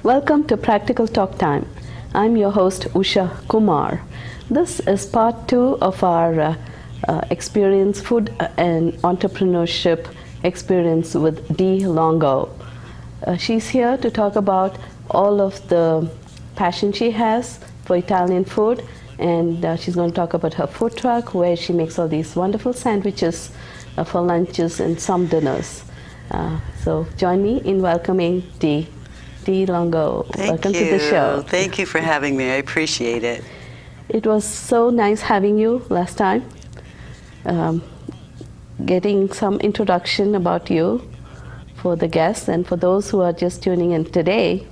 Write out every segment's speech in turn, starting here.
Welcome to Practical Talk Time. I'm your host, Usha Kumar. This is part 2 of our experience, food and entrepreneurship experience with Dee Longo. She's here to talk about all of the passion she has for Italian food, and she's going to talk about her food truck where she makes all these wonderful sandwiches for lunches and some dinners. So join me in welcoming Dee Longo. Welcome to the show. Thank you for having me. I appreciate it. It was so nice having you last time. Getting some introduction about you for the guests and for those who are just tuning in today.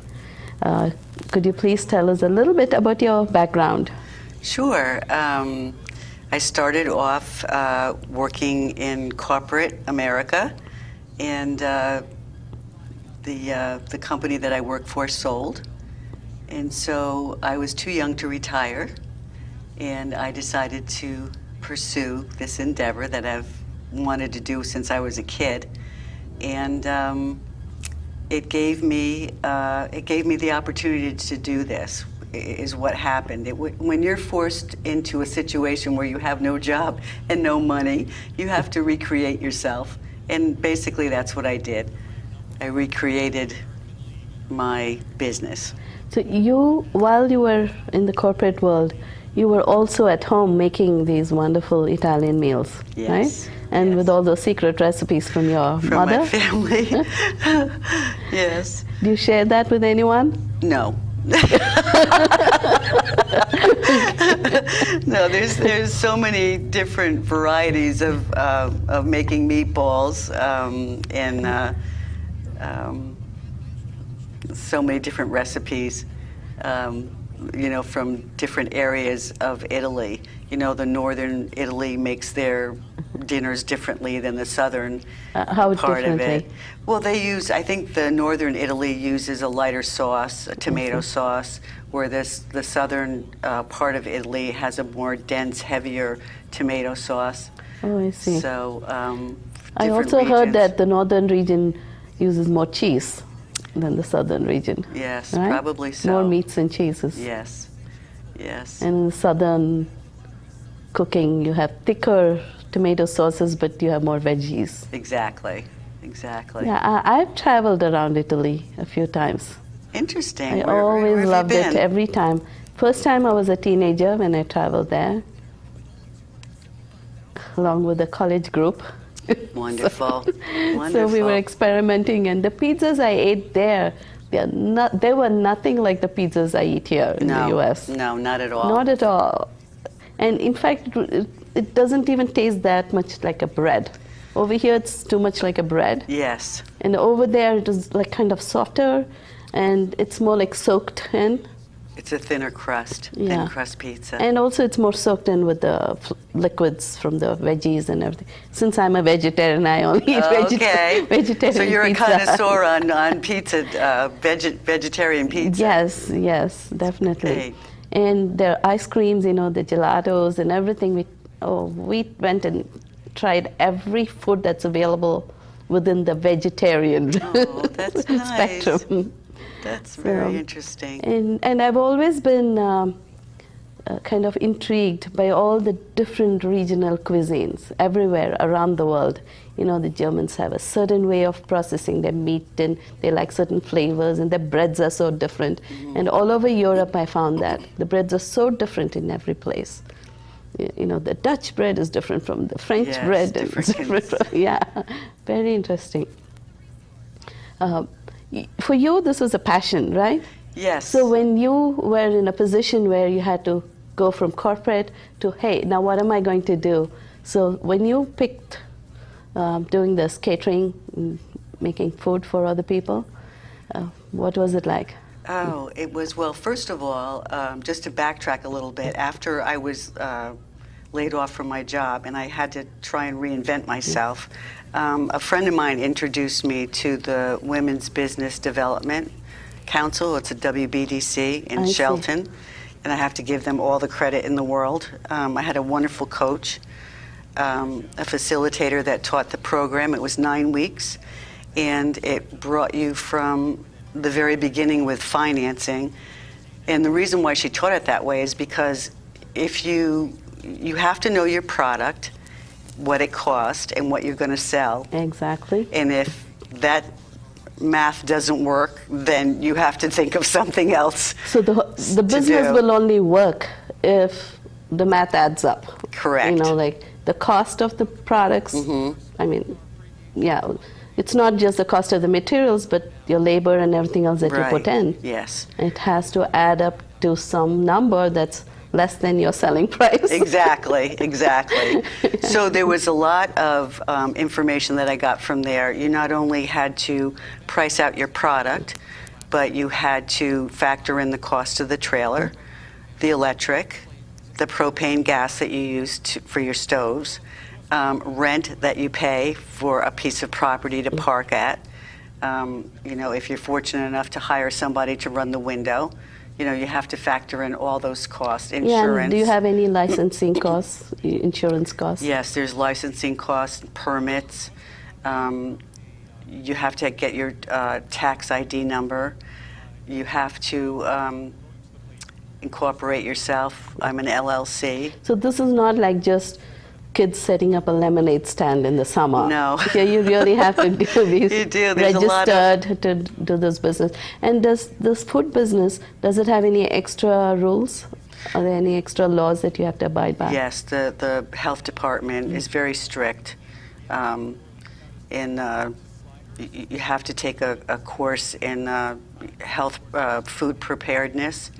Could you please tell us a little bit about your background? Sure. I started off working in corporate America, and the company that I worked for sold. And so I was too young to retire, and I decided to pursue this endeavor that I've wanted to do since I was a kid. And it gave me the opportunity to do this, is what happened. When you're forced into a situation where you have no job and no money, you have to recreate yourself. And basically that's what I did. I recreated my business. So you, while you were in the corporate world, you were also at home making these wonderful Italian meals, yes, right? And yes. With all those secret recipes from your mother? From my family, yes. Do you share that with anyone? No. No, there's so many different varieties of making meatballs, and so many different recipes, from different areas of Italy. The northern Italy makes their dinners differently than the southern part of it. Well, I think the northern Italy uses a lighter sauce, a tomato sauce, where the southern part of Italy has a more dense, heavier tomato sauce. Oh, I see. So, I also heard that the northern region uses more cheese than the southern region. Yes, right? Probably so. More meats and cheeses. Yes, yes. And in the southern cooking, you have thicker tomato sauces, but you have more veggies. Exactly. Yeah, I've traveled around Italy a few times. Interesting. I always loved it every time. First time I was a teenager when I traveled there, along with a college group. Wonderful. So we were experimenting, and the pizzas I ate there, they were nothing like the pizzas I eat here in the U.S. No, not at all. Not at all. And in fact, it doesn't even taste that much like a bread. Over here, it's too much like a bread. Yes. And over there, it is like kind of softer, and it's more like soaked in. It's a thinner crust, thin crust pizza. And also it's more soaked in with the liquids from the veggies and everything. Since I'm a vegetarian, I only eat vegetarian pizza. So you're a connoisseur on pizza, vegetarian pizza. Yes, definitely. Great. And there are ice creams, the gelatos and everything. We went and tried every food that's available within the vegetarian that's nice. spectrum. That's very interesting. And I've always been kind of intrigued by all the different regional cuisines everywhere around the world. The Germans have a certain way of processing their meat, and they like certain flavors, and their breads are so different. Mm-hmm. And all over Europe, I found that the breads are so different in every place. The Dutch bread is different from the French bread. Very interesting. For you, this was a passion, right? Yes. So when you were in a position where you had to go from corporate to, hey, now what am I going to do? So when you picked doing this catering, making food for other people, what was it like? Oh, it was, well, first of all, just to backtrack a little bit, after I was laid off from my job and I had to try and reinvent myself, a friend of mine introduced me to the Women's Business Development Council. It's a WBDC in Shelton, and I have to give them all the credit in the world. I had a wonderful coach, a facilitator that taught the program. It was 9 weeks, and it brought you from the very beginning with financing. And the reason why she taught it that way is because if you have to know your product, what it costs, and what you're going to sell. Exactly. And if that math doesn't work, then you have to think of something else. So the business will only work if the math adds up. Correct. You know, like the cost of the products. I mean, yeah, it's not just the cost of the materials, but your labor and everything else that you put in. Yes. It has to add up to some number that's less than your selling price. Exactly, exactly. So there was a lot of information that I got from there. You not only had to price out your product, but you had to factor in the cost of the trailer, the electric, the propane gas that you use for your stoves, rent that you pay for a piece of property to park at. You know, if you're fortunate enough to hire somebody to run the window, you know, you have to factor in all those costs, insurance. Yeah, and do you have any licensing costs, insurance costs? Yes, there's licensing costs, permits. You have to get your tax ID number. You have to incorporate yourself. I'm an LLC. So this is not like just kids setting up a lemonade stand in the summer. No. Yeah, you really have to be You do. There's a lot registered to do this business. And does this food business, does it have any extra rules? Are there any extra laws that you have to abide by? Yes, the health department is very strict. You have to take a course in health food preparedness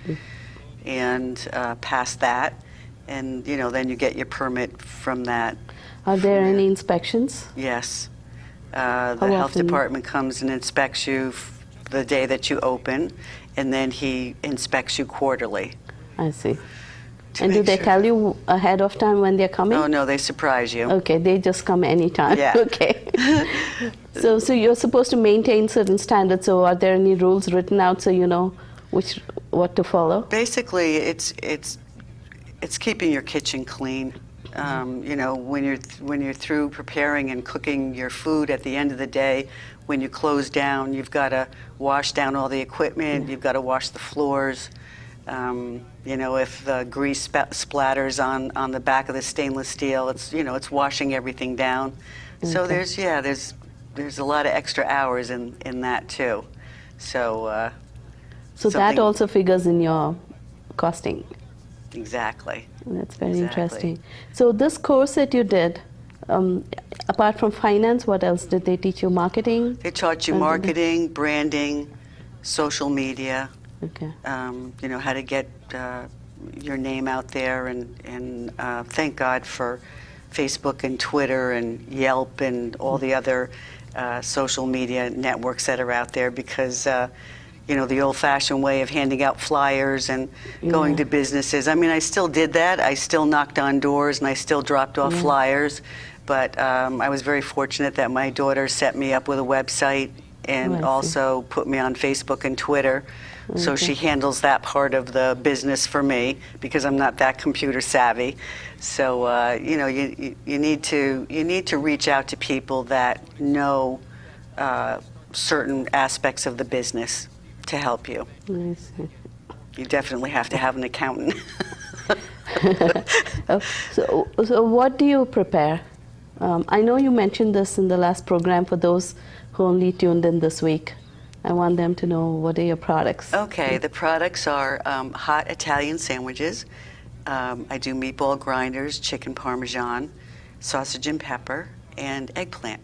and pass that. And, you know, then you get your permit from that. Are there any inspections? Yes. The health department comes and inspects you the day that you open, and then he inspects you quarterly. I see. And do they tell you ahead of time when they're coming? Oh, no, they surprise you. Okay, they just come anytime. Yeah. Okay. So you're supposed to maintain certain standards. So are there any rules written out so you know what to follow? Basically, it's keeping your kitchen clean. You know, when you're through preparing and cooking your food at the end of the day, when you close down, you've got to wash down all the equipment. You've got to wash the floors. You know, if the grease splatters on the back of the stainless steel, it's washing everything down. Okay. So there's a lot of extra hours in that too. So. So that also figures in your costing. Exactly. That's very interesting. So this course that you did, apart from finance, what else did they teach you? Marketing? They taught you marketing, branding, social media. Okay. You know, how to get your name out there, and thank God for Facebook and Twitter and Yelp and all the other social media networks that are out there, because you know, the old-fashioned way of handing out flyers and going to businesses. I mean, I still did that. I still knocked on doors and I still dropped off flyers. But I was very fortunate that my daughter set me up with a website and also put me on Facebook and Twitter. So she handles that part of the business for me because I'm not that computer savvy. So you know, you need to reach out to people that know certain aspects of the business to help you. You definitely have to have an accountant. So what do you prepare? I know you mentioned this in the last program. For those who only tuned in this week, I want them to know, what are your products? Okay, the products are hot Italian sandwiches. I do meatball grinders, chicken parmesan, sausage and pepper, and eggplant.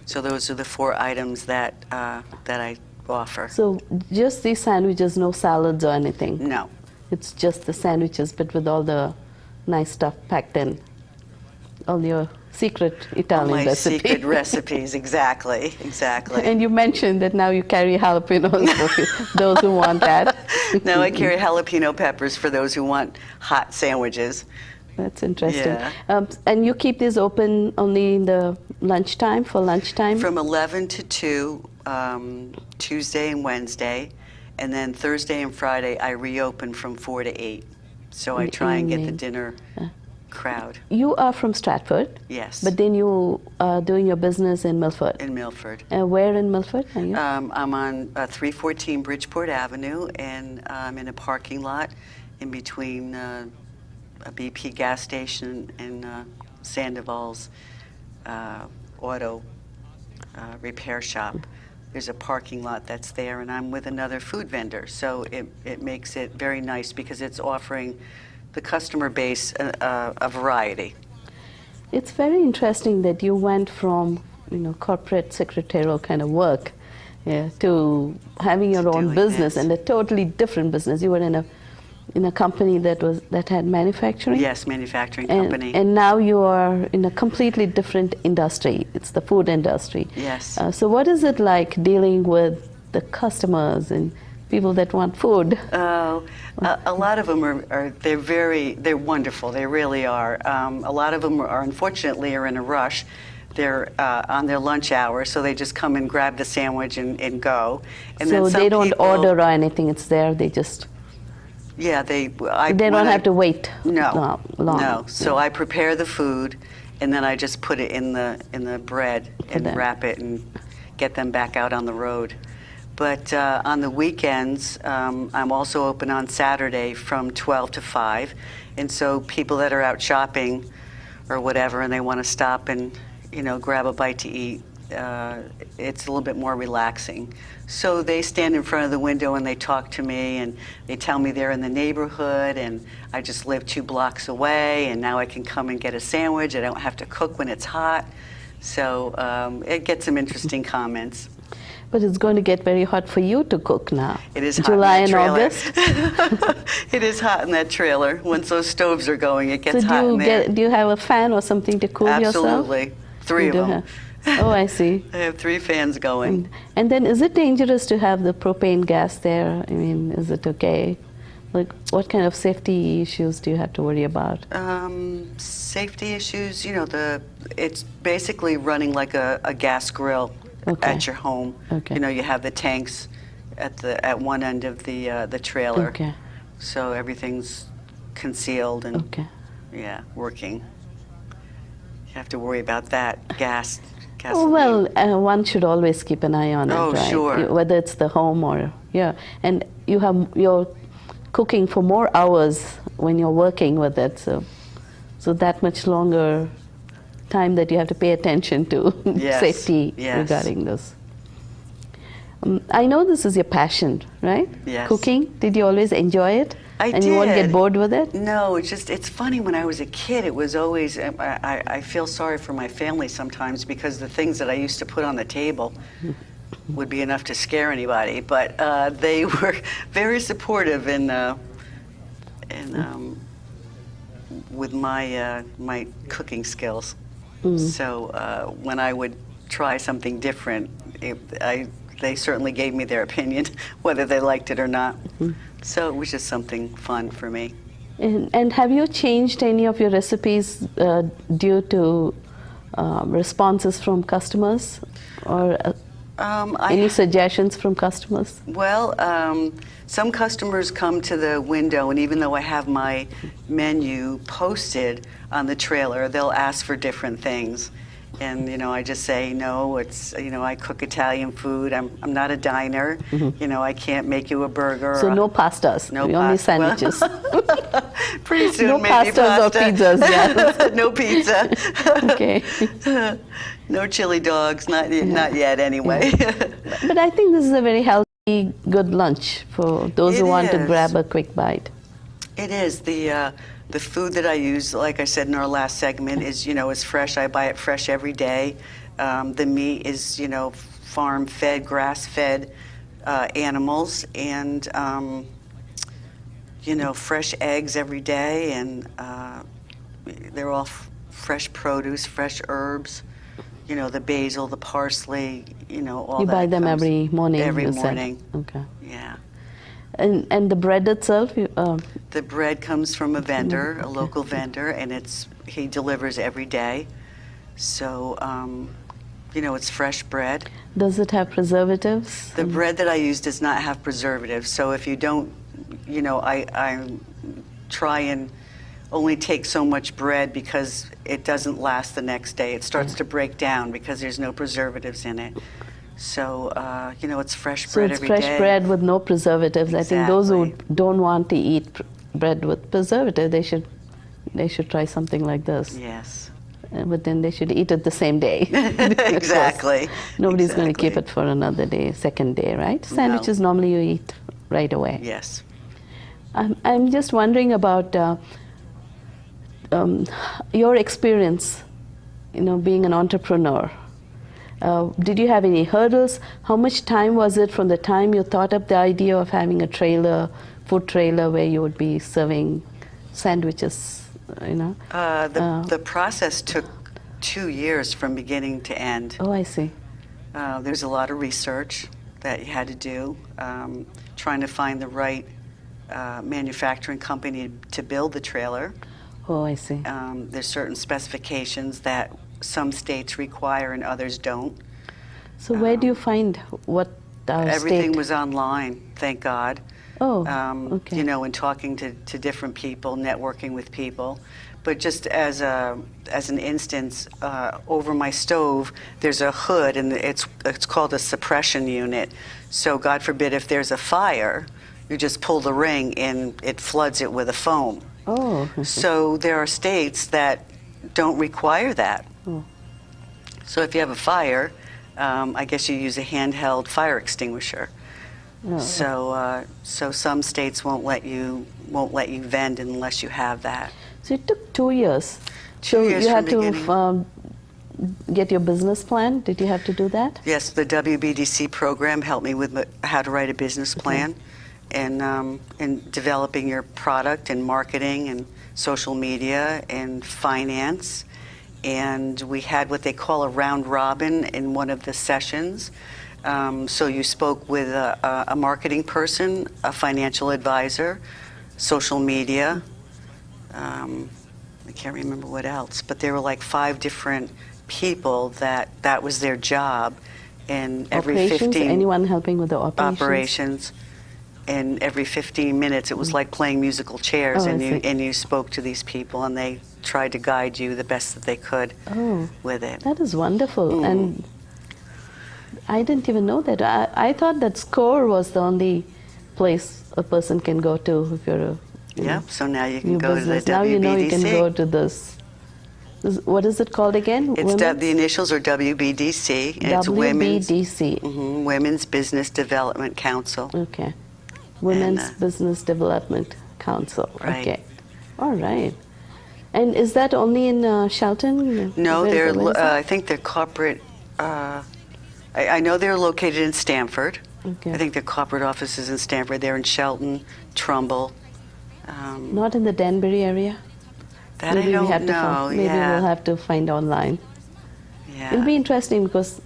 So those are the 4 items that I offer. So just these sandwiches, no salads or anything? No. It's just the sandwiches, but with all the nice stuff packed in. All your secret Italian recipe. My secret recipes, exactly. And you mentioned that now you carry jalapenos for those who want that. Now I carry jalapeno peppers for those who want hot sandwiches. That's interesting. Yeah. And you keep these open only in the lunchtime, for lunchtime? From 11 to 2, Tuesday and Wednesday. And then Thursday and Friday, I reopen from 4 to 8. So I try and get the dinner crowd. You are from Stratford. Yes. But then you are doing your business in Milford. In Milford. Where in Milford are you? I'm on 314 Bridgeport Avenue, and I'm in a parking lot in between a BP gas station and Sandoval's auto repair shop. There's a parking lot that's there, and I'm with another food vendor. So it makes it very nice because it's offering the customer base a variety. It's very interesting that you went from, corporate secretarial kind of work, to having your own doing business, this. and a totally different business. You were in a company that had manufacturing. Yes, manufacturing company. And now you are in a completely different industry. It's the food industry. Yes. So what is it like dealing with the customers and people that want food? A lot of them they're wonderful. They really are. A lot of them are unfortunately in a rush. They're on their lunch hour, so they just come and grab the sandwich and go. And So then some they don't people, order or anything. It's there. They just. Yeah, They don't have to wait. No, long. no. So I prepare the food, and then I just put it in the bread and them. wrap it and get them back out on the road. But on the weekends, I'm also open on Saturday from 12 to 5, and so people that are out shopping or whatever, and they want to stop and grab a bite to eat, it's a little bit more relaxing. So they stand in front of the window and they talk to me, and they tell me they're in the neighborhood, and I just live 2 blocks away, and now I can come and get a sandwich. I don't have to cook when it's hot. So it gets some interesting comments. But it's going to get very hot for you to cook now. It is hot July in and that trailer. August. It is hot in that trailer. Once those stoves are going, it gets So hot in there. do you have a fan or something to cool yourself? Absolutely. 3 You of do them. have- Oh, I see. I have 3 fans going. And then is it dangerous to have the propane gas there? I mean, is it okay? Like, what kind of safety issues do you have to worry about? Safety issues, it's basically running like a gas grill Okay. at your home. Okay. You have the tanks at one end of the trailer. Okay. So everything's concealed and Okay. working. You have to worry about that gas. Oh, well, one should always keep an eye on it, Oh, right? sure. Whether it's the home or, and you're cooking for more hours when you're working with it, so that much longer time that you have to pay attention to Yes, safety yes. regarding this. I know this is your passion, right? Yes. Cooking. Did you always enjoy it? I And you won't get did. bored with it? No, it's funny. When I was a kid, it was always, I feel sorry for my family sometimes because the things that I used to put on the table would be enough to scare anybody. But they were very supportive with my cooking skills. So when I would try something different, they certainly gave me their opinion, whether they liked it or not. So it was just something fun for me. And have you changed any of your recipes due to responses from customers, or any suggestions from customers? Well, some customers come to the window, and even though I have my menu posted on the trailer, they'll ask for different things. And I just say no. It's I cook Italian food. I'm not a diner. I can't make you a burger. So no pastas. No only pasta. sandwiches. Pretty soon, No maybe pastas or pasta. pizzas, yeah. No pizza. Okay. No chili dogs. Not yet, anyway. But I think this is a very healthy, good lunch for those who It want to is. grab a quick bite. It is. The food that I use, like I said in our last segment, is fresh. I buy it fresh every day. The meat is, farm-fed, grass-fed animals, and fresh eggs every day, and they're all fresh produce, fresh herbs. The basil, the parsley, all You that. buy them comes every morning. Every you said. morning. Okay. Yeah. And the bread itself, The bread comes from a vendor, a local vendor, and he delivers every day. So, it's fresh bread. does it have preservatives? The bread that I use does not have preservatives. So if you don't, I try and only take so much bread because it doesn't last the next day. It starts to break down because there's no preservatives in it. So, it's fresh So bread it's every day. fresh bread with no preservatives. I think those who Exactly. don't want to eat bread with preservative, they should try something like this. Yes. But then they should eat it the same day. Exactly. Nobody's going to keep Exactly. it for another day, second day, right? Sandwiches normally you eat right away. Yes. I'm just wondering about your experience, being an entrepreneur. Did you have any hurdles? How much time was it from the time you thought up the idea of having a trailer, food trailer, where you would be serving sandwiches? The process took 2 years from beginning to end. Oh, I see. There's a lot of research that you had to do, trying to find the right manufacturing company to build the trailer. Oh, I see. There's certain specifications that some states require and others don't. So where do you find what Everything state? was online, thank God. Oh, okay. And talking to different people, networking with people. But just as an instance, over my stove, there's a hood, and it's called a suppression unit. So God forbid if there's a fire, you just pull the ring and it floods it with a foam. Oh. So there are states that don't require that. Oh. So if you have a fire, I guess you use a handheld fire extinguisher. Oh. So some states won't let you vend unless you have that. So it took 2 years. 2 So years you had from to beginning. get your business plan. Did you have to do that? Yes, the WBDC program helped me with how to write a business plan, and developing your product and marketing and social media and finance. And we had what they call a round robin in one of the sessions. So you spoke with a marketing person, a financial advisor, social media. I can't remember what else, but there were like 5 different people that was their job. And every Operations? 15 Anyone helping with the operations? operations. And every 15 minutes, it was like playing musical chairs, Oh, I and see. you spoke to these people, and they tried to guide you the best that they could Oh, with it. that is wonderful. And I didn't even know that. I thought that SCORE was the only place a person can go to if you're a Yep. So now you can new go business. to the WBDC. Now you know you can go to this. What is it called again? It's the initials are WBDC. And it's WBDC. Women's Business Development Council. Okay. Women's And, Business Development Council. Right. Okay. All right. And is that only in Shelton? No, Where is it? I think they're corporate. I know they're located in Stamford. Okay. I think their corporate office is in Stamford. They're in Shelton, Trumbull. Not in the Danbury area? That Maybe I don't we have to know. find, maybe yeah. we'll have to find online. Yeah. It'll be interesting because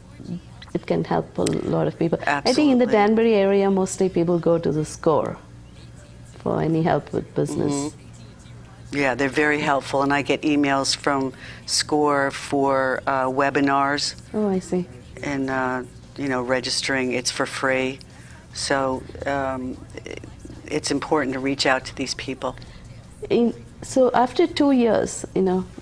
it can help a lot of people. I think in the Absolutely. Danbury area, mostly people go to the SCORE for any help with business. Yeah, they're very helpful, and I get emails from SCORE for webinars Oh, I see. and registering. It's for free, so it's important to reach out to these people. So after 2 years,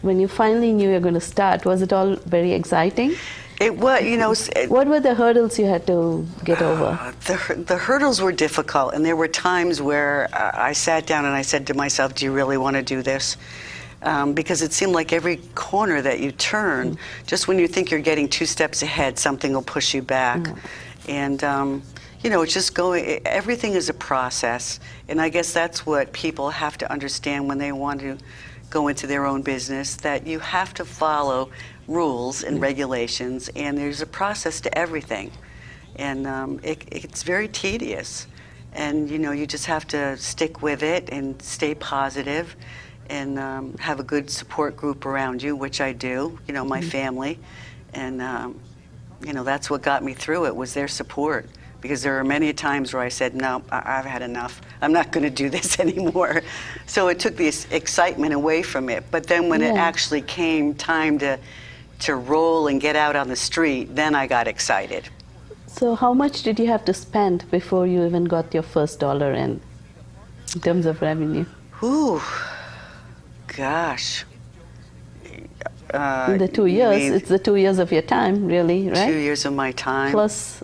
when you finally knew you were going to start, was it all very exciting? It was, What were the hurdles you had to get over? the hurdles were difficult, and there were times where I sat down and I said to myself, "Do you really want to do this?" Because it seemed like every corner that you turn, just when you think you're getting 2 steps ahead, something will push you back. And it's just going. Everything is a process, and I guess that's what people have to understand when they want to go into their own business. That you have to follow rules and regulations, and there's a process to everything, and it's very tedious, and you just have to stick with it and stay positive, and have a good support group around you, which I do. My family, and that's what got me through it, was their support. Because there are many times where I said, no, I've had enough. I'm not going to do this anymore. So it took the excitement away from it. But then when it actually came time to roll and get out on the street, then I got excited. So how much did you have to spend before you even got your first dollar in terms of revenue? Ooh, gosh. In the 2 years, it's the 2 years of your time, really, right? 2 years of my time. Plus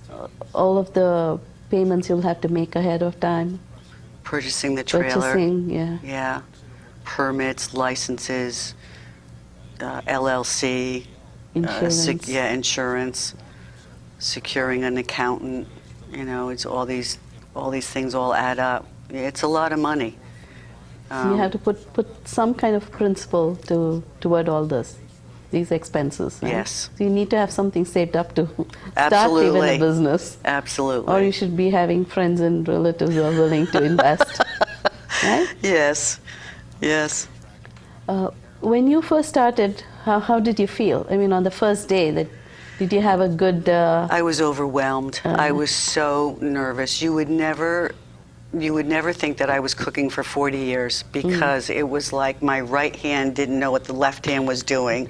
all of the payments you'll have to make ahead of time. Purchasing the trailer. Purchasing, yeah. Yeah. Permits, licenses, LLC. Insurance. Insurance. Securing an accountant. You know, it's all these things all add up. It's a lot of money. So you have to put some kind of principle toward all this, these expenses. Right? Yes. So you need to have something saved up to start Absolutely. even a business. Absolutely. Or you should be having friends and relatives who are willing to invest. Right? Yes. Yes. When you first started, how did you feel? I mean, on the first day, did you have a good... I was overwhelmed. I was so nervous. You would never think that I was cooking for 40 years because it was like my right hand didn't know what the left hand was doing.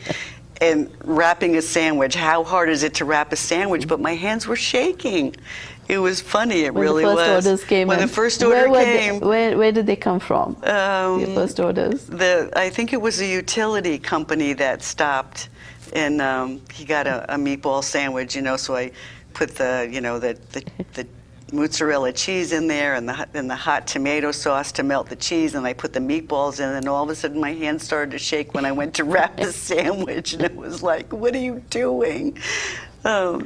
And wrapping a sandwich, how hard is it to wrap a sandwich? But my hands were shaking. It was funny, it really was. When the first orders came When in. the first order came. Where did they come from, your first orders? I think it was a utility company that stopped, and he got a meatball sandwich, you know, so I put the mozzarella cheese in there and the hot tomato sauce to melt the cheese, and I put the meatballs in, and all of a sudden my hand started to shake when I went to wrap the sandwich, and it was like, what are you doing?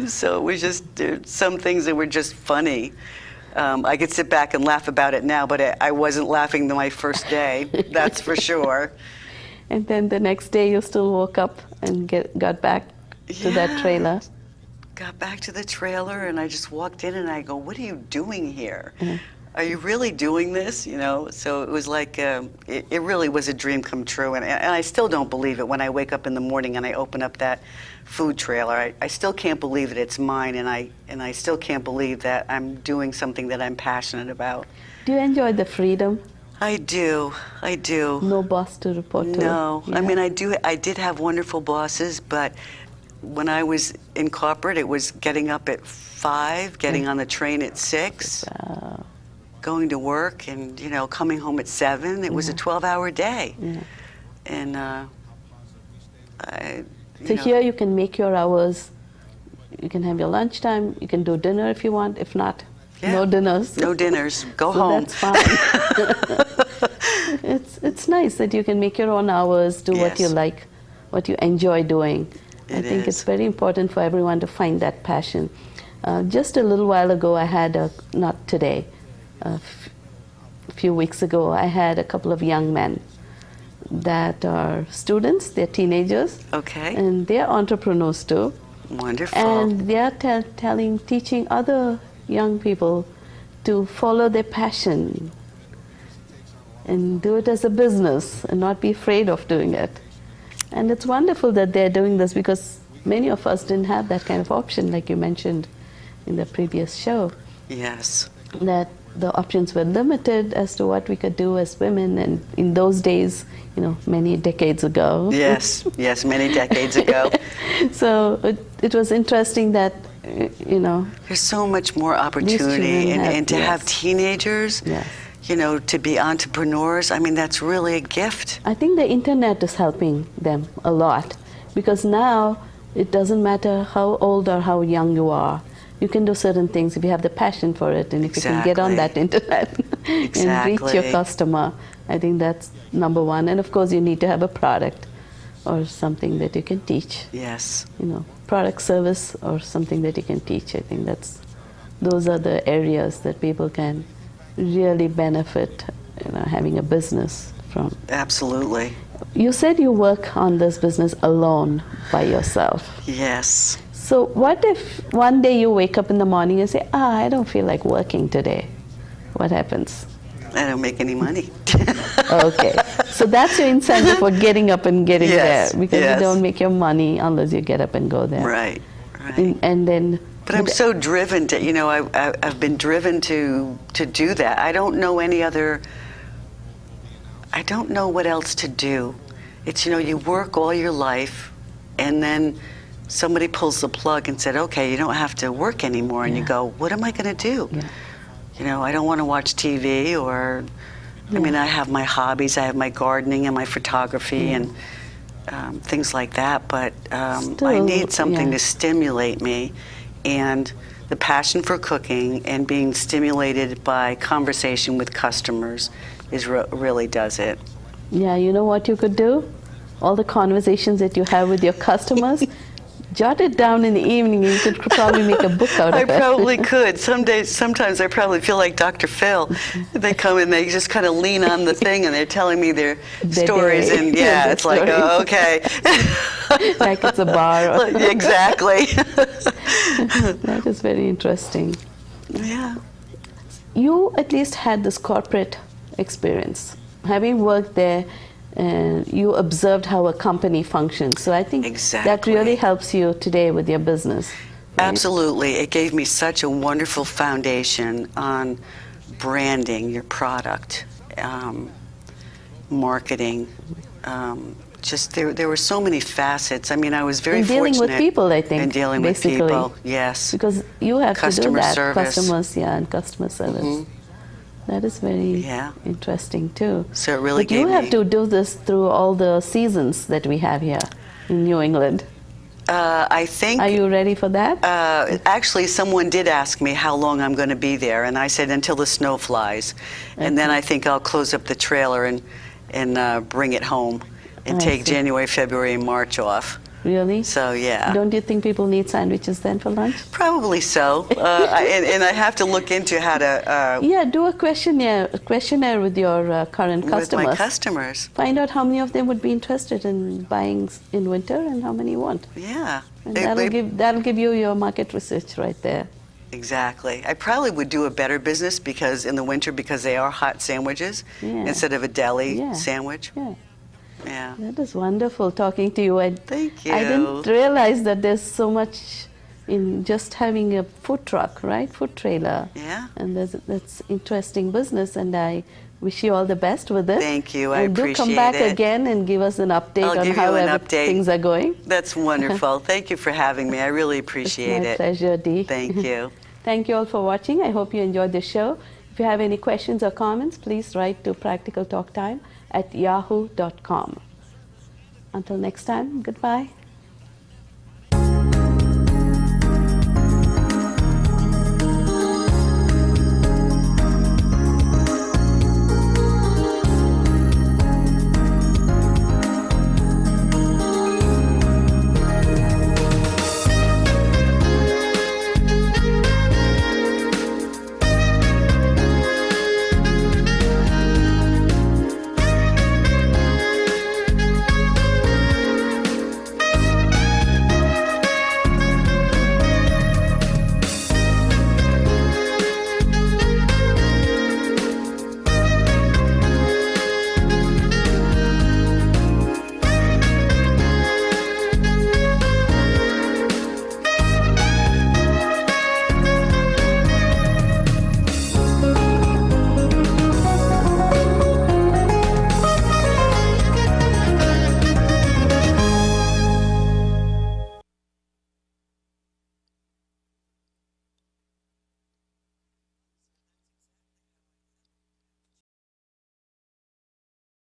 So it was just some things that were just funny. I could sit back and laugh about it now, but I wasn't laughing my first day, that's for sure. And then the next day you still woke up and got back to that trailer. Got back to the trailer, and I just walked in and I go, what are you doing here? Are you really doing this? You know, so it was like, it really was a dream come true. And I still don't believe it when I wake up in the morning and I open up that food trailer. I still can't believe that it's mine, and I still can't believe that I'm doing something that I'm passionate about. Do you enjoy the freedom? I do. No boss to report to? No. Yeah. I mean, I did have wonderful bosses, but when I was in corporate, it was getting up at 5, getting on the train at 6, going to work, and, you know, coming home at 7. It was a 12-hour day. Yeah. And So here you can make your hours. You can have your lunchtime. You can do dinner if you want. If not, no dinners. No dinners. Go So home. that's fine. It's nice that you can make your own hours, do what you like, what you enjoy doing. I think it's very important for everyone to find that passion. Just a little while ago, I had not today, a few weeks ago, I had a couple of young men that are students, they're teenagers. Okay. And they're entrepreneurs too. Wonderful. And they're teaching other young people to follow their passion and do it as a business and not be afraid of doing it. And it's wonderful that they're doing this, because many of us didn't have that kind of option, like you mentioned in the previous show. Yes. That the options were limited as to what we could do as women, and in those days, you know, many decades ago. Yes, many decades ago. So it was interesting that, you know, there's so much more opportunity, and to have teenagers, Yes. you know, to be entrepreneurs, I mean, that's really a gift. I think the internet is helping them a lot, because now it doesn't matter how old or how young you are. You can do certain things if you have the passion for it, and if you can get on that internet and reach your customer. I think that's number one. And of course, you need to have a product or something that you can teach. Yes. You know, product, service, or something that you can teach. I think those are the areas that people can really benefit, you know, having a business from. Absolutely. You said you work on this business alone by yourself. Yes. So what if one day you wake up in the morning and say, I don't feel like working today? What happens? I don't make any money. Okay. So that's your incentive for getting up and getting there, because you don't make your money unless you get up and go there. Right. And then... But I'm so driven to, you know, I've been driven to do that. I don't know what else to do. It's, you know, you work all your life, and then somebody pulls the plug and said, okay, you don't have to work anymore. And you go, what am I going to do? Yeah. You know, I don't want to watch TV or I mean, I have my hobbies. I have my gardening and my photography and things like that. But I need something to stimulate me, and the passion for cooking and being stimulated by conversation with customers is really does it. Yeah, you know what you could do? All the conversations that you have with your customers, jot it down in the evening. You could probably make a book out of it. I probably could. Sometimes I probably feel like Dr. Phil. They come and they just kind of lean on the thing and they're telling me their stories. day. And yeah, it's like, oh, okay. Like it's a bar. Exactly. That is very interesting. Yeah. You at least had this corporate experience. Having worked there, you observed how a company functions. So I think that really helps you today with your business. Right? Absolutely. It gave me such a wonderful foundation on branding your product, marketing. Just there were so many facets. I mean, I was very fortunate. Dealing with people, I think. And dealing basically. with people, yes. Because you have Customer to do that. service. Customers, and customer service. That is very interesting too. So it really but you have to do this through all the seasons that we have here in New England. I think. Are you ready for that? Actually, someone did ask me how long I'm going to be there, and I said until the snow flies, and then I think I'll close up the trailer and bring it home and take January, February, and March off. Really? So yeah. Don't you think people need sandwiches then for lunch? Probably so. And I have to look into how to. Do a questionnaire with your current customers. With my customers. Find out how many of them would be interested in buying in winter and how many won't. Yeah. And that'll give you your market research right there. Exactly. I probably would do a better business because in the winter because they are hot sandwiches instead of a deli sandwich. Yeah. Yeah. That is wonderful talking to you. Thank you. I didn't realize that there's so much in just having a food truck, right? Food trailer. Yeah. And that's interesting business, and I wish you all the best with it. Thank you. I and appreciate it. do come back again and give us an update on how things are going. That's wonderful. Thank you for having me. I really appreciate it. My pleasure, Dee. Thank you. Thank you all for watching. I hope you enjoyed the show. If you have any questions or comments, please write to practicaltalktime@yahoo.com. Until next time, goodbye.